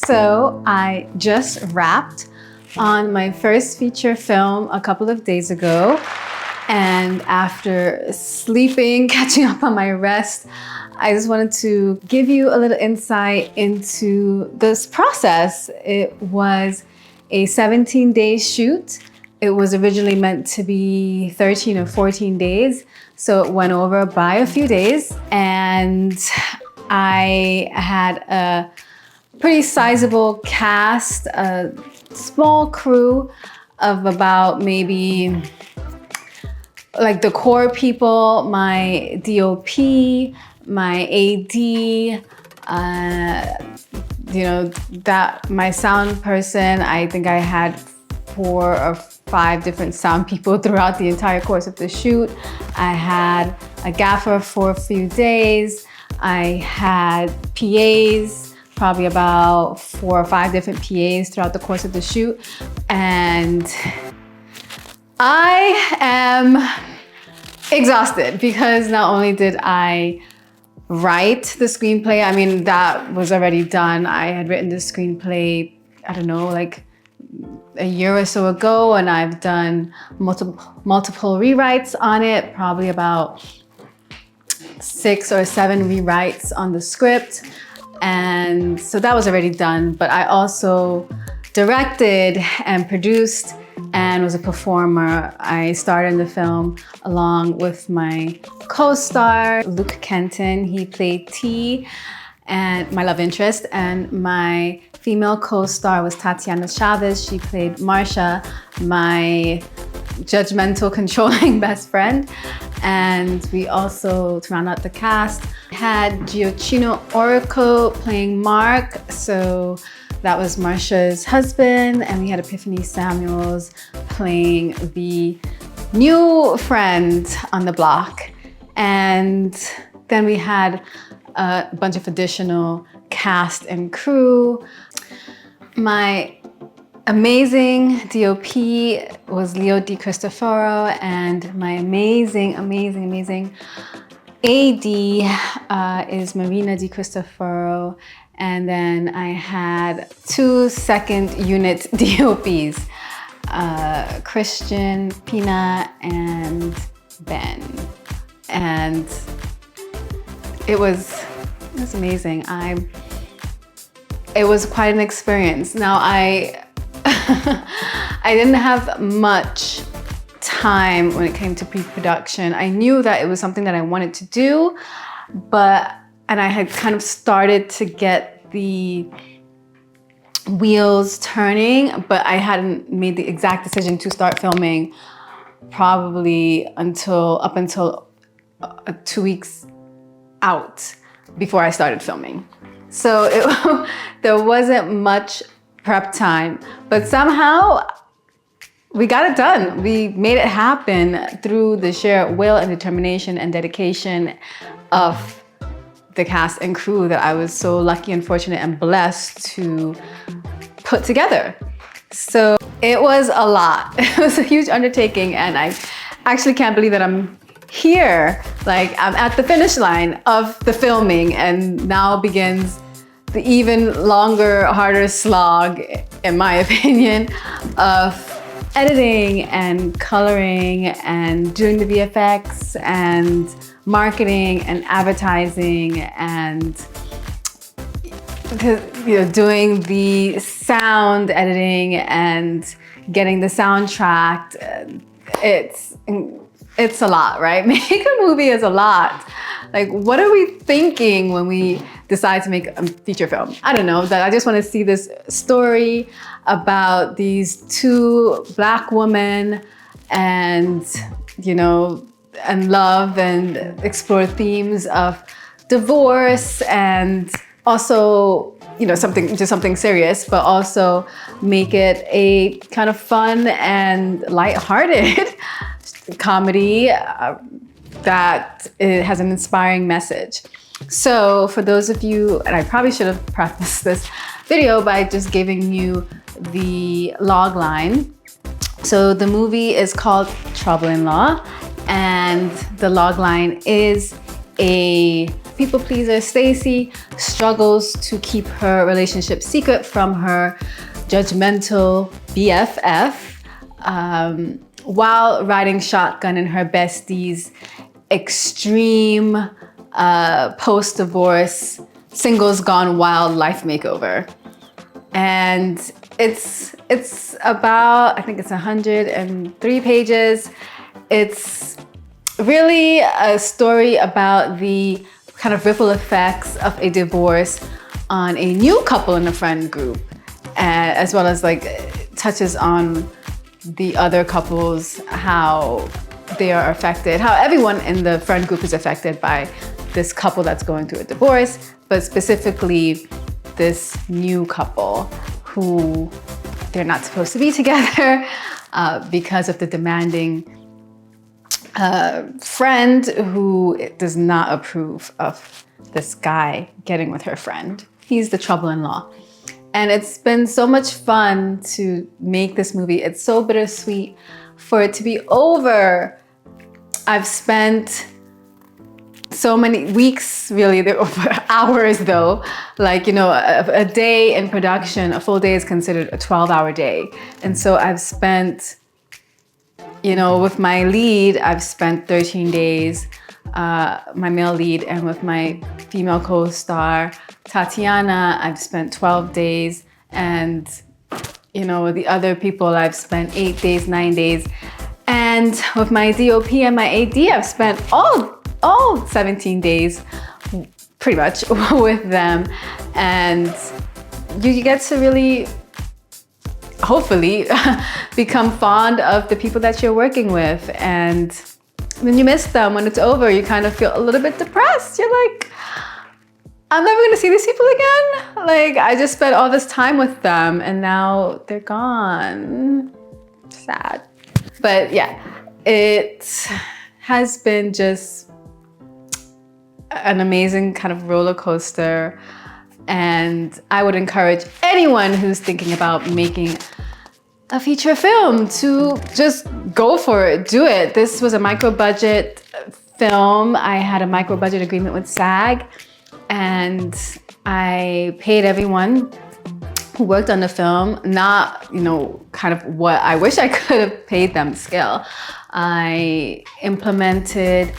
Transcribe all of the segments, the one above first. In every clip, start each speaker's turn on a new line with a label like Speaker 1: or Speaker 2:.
Speaker 1: So I just wrapped on my first feature film a couple of days ago. And after sleeping, catching up on my rest, I just wanted to give you a little insight into this process. It was a 17-day shoot. It was originally meant to be 13 or 14 days. So it went over by a few days. And I had a pretty sizable cast, a small crew of about maybe like the core people, my DOP, my AD, my sound person. I think I had 4 or 5 different sound people throughout the entire course of the shoot. I had a gaffer for a few days. I had PAs, probably about 4 or 5 different PAs throughout the course of the shoot. And I am exhausted because not only did I write the screenplay, I mean, that was already done. I had written the screenplay, I don't know, like a year or so ago, and I've done multiple rewrites on it, probably about 6 or 7 rewrites on the script. And so that was already done, but I also directed and produced and was a performer. I starred in the film along with my co-star, Luke Kenton. He played T, and my love interest, and my female co-star was Tatiana Chavez. She played Marcia, my judgmental, controlling best friend. And we also, to round out the cast, had Giochino Orico playing Mark. So that was Marcia's husband. And we had Epiphany Samuels playing the new friend on the block. And then we had a bunch of additional cast and crew. My amazing DOP was Leo Di Cristoforo, and my amazing AD is Marina Di Cristoforo. And then I had 2 second unit DOPs, Christian, Pina, and Ben. And it was amazing. It was quite an experience. Now I didn't have much time when it came to pre-production. I knew that it was something that I wanted to do, and I had kind of started to get the wheels turning, but I hadn't made the exact decision to start filming probably up until 2 weeks out before I started filming. So there wasn't much prep time, but somehow we got it done. We made it happen through the sheer will and determination and dedication of the cast and crew that I was so lucky and fortunate and blessed to put together. So it was a lot. It was a huge undertaking, and I actually can't believe that I'm here. Like, I'm at the finish line of the filming, and now begins the even longer, harder slog, in my opinion, of editing and coloring and doing the VFX and marketing and advertising and doing the sound editing and getting the soundtrack. It's a lot, right? Making a movie is a lot. Like, what are we thinking when we decide to make a feature film? I don't know, that I just want to see this story about these 2 Black women and, and love, and explore themes of divorce, and also, something serious, but also make it a kind of fun and lighthearted comedy that it has an inspiring message. So for those of you, and I probably should have prefaced this video by just giving you the log line. So the movie is called Trouble in Law, and the log line is a people pleaser Stacy struggles to keep her relationship secret from her judgmental BFF while riding shotgun in her bestie's extreme post-divorce singles gone wild life makeover. And it's about, I think it's 103 pages. It's really a story about the kind of ripple effects of a divorce on a new couple in a friend group, as well as like touches on the other couples, how they are affected, how everyone in the friend group is affected by this couple that's going through a divorce, but specifically this new couple who they're not supposed to be together because of the demanding friend who does not approve of this guy getting with her friend. He's the trouble-in-law. And it's been so much fun to make this movie. It's so bittersweet for it to be over. I've spent so many weeks, really, hours though. Like, you know, a day in production, a full day is considered a 12-hour day. And so I've spent, you know, with my lead, I've spent 13 days, my male lead, and with my female co-star, Tatiana, I've spent 12 days. And, you know, with the other people, I've spent 8 days, 9 days. And with my DOP and my AD, I've spent all 17 days pretty much with them. And you get to really, hopefully, become fond of the people that you're working with. And when you miss them, when it's over, you kind of feel a little bit depressed. You're like, I'm never gonna see these people again. Like, I just spent all this time with them and now they're gone. Sad. But yeah, it has been just an amazing kind of roller coaster. And I would encourage anyone who's thinking about making a feature film to just go for it, do it. This was a micro budget film. I had a micro budget agreement with SAG, and I paid everyone who worked on the film, not, you know, kind of what I wish I could have paid them scale. I implemented,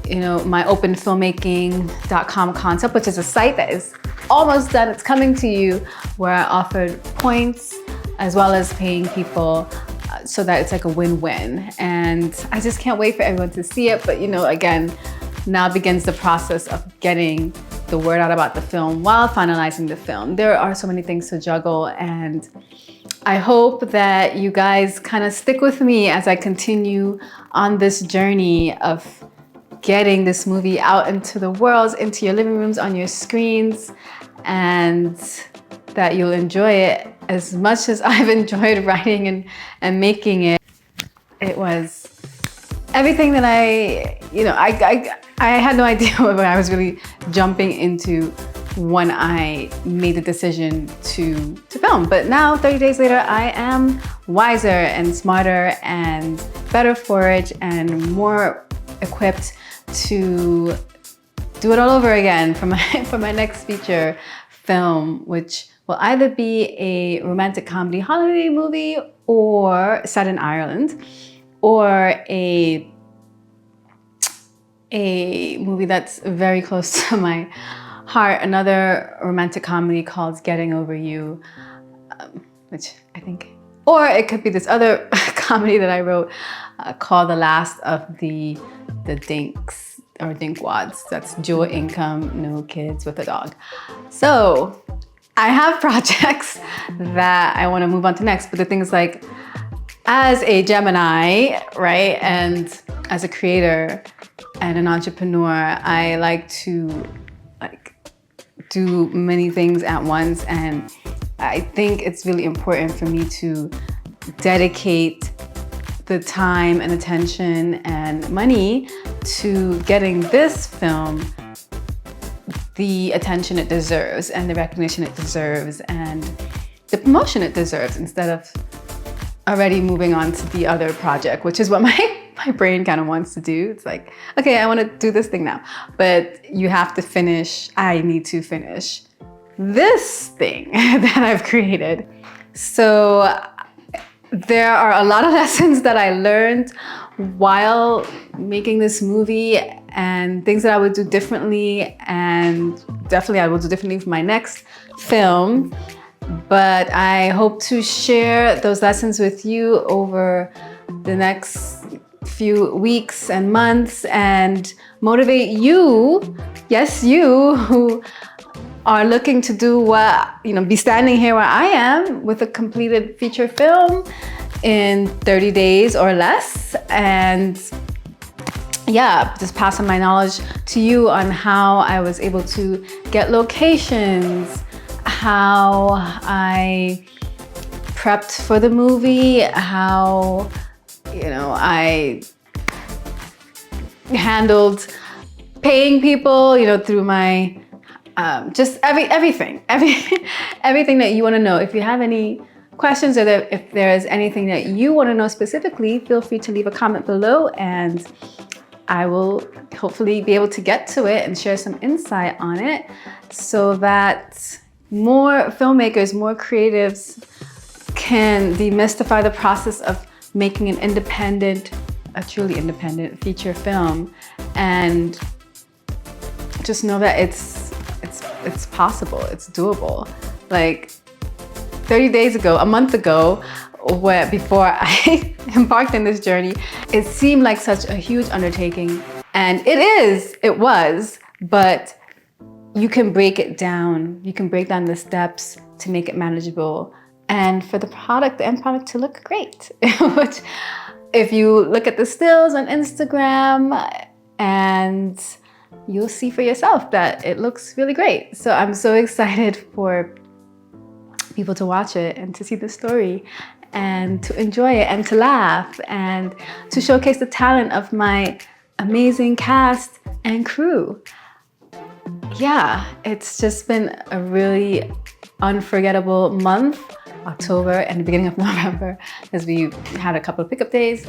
Speaker 1: you know, my openfilmmaking.com concept, which is a site that is almost done. It's coming to you, where I offered points as well as paying people so that it's like a win-win. And I just can't wait for everyone to see it. But, you know, again, now begins the process of getting the word out about the film while finalizing the film. There are so many things to juggle, and I hope that you guys kind of stick with me as I continue on this journey of getting this movie out into the world, into your living rooms, on your screens, and that you'll enjoy it as much as I've enjoyed writing and making it. It was everything that I had no idea what I was really jumping into when I made the decision to film. But now, 30 days later, I am wiser and smarter and better foraged and more equipped to do it all over again for my next feature film, which will either be a romantic comedy holiday movie or set in Ireland, or a movie that's very close to my heart, another romantic comedy called Getting Over You, which I think, or it could be this other comedy that I wrote called The Last of the Dinks or Dinkwads. That's dual income, no kids with a dog. So I have projects that I want to move on to next, but the thing is, like, as a Gemini, right, and as a creator and an entrepreneur, I like to do many things at once, and I think it's really important for me to dedicate the time and attention and money to getting this film the attention it deserves and the recognition it deserves and the promotion it deserves, instead of already moving on to the other project, which is what my my brain kind of wants to do. It's like, okay, I want to do this thing now, but you have to finish. I need to finish this thing that I've created. So there are a lot of lessons that I learned while making this movie and things that I would do differently, and definitely I will do differently for my next film. But I hope to share those lessons with you over the next few weeks and months and motivate you, yes, you who are looking to do what, be standing here where I am with a completed feature film in 30 days or less. And yeah, just pass on my knowledge to you on how I was able to get locations, how I prepped for the movie, how, I handled paying people, through my, just everything that you want to know. If you have any questions, or if there is anything that you want to know specifically, feel free to leave a comment below, and I will hopefully be able to get to it and share some insight on it so that more filmmakers, more creatives can demystify the process of making a truly independent feature film, and just know that it's possible, it's doable. Like 30 days ago, a month ago, before I embarked on this journey, it seemed like such a huge undertaking. And it was, but you can break it down. You can break down the steps to make it manageable and for the end product to look great. Which, if you look at the stills on Instagram, and you'll see for yourself that it looks really great. So I'm so excited for people to watch it and to see the story and to enjoy it and to laugh and to showcase the talent of my amazing cast and crew. Yeah, it's just been a really unforgettable month, October and the beginning of November, as we had a couple of pickup days,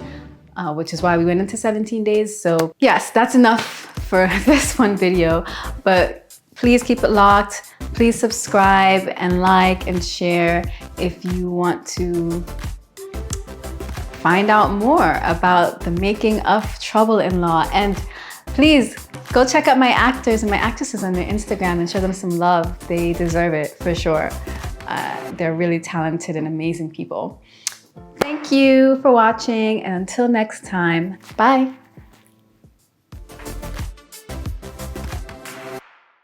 Speaker 1: which is why we went into 17 days. So yes, that's enough for this one video, but please keep it locked. Please subscribe and like and share if you want to find out more about the making of Trouble in Law. And please go check out my actors and my actresses on their Instagram and show them some love. They deserve it for sure. They're really talented and amazing people. Thank you for watching, and until next time, bye.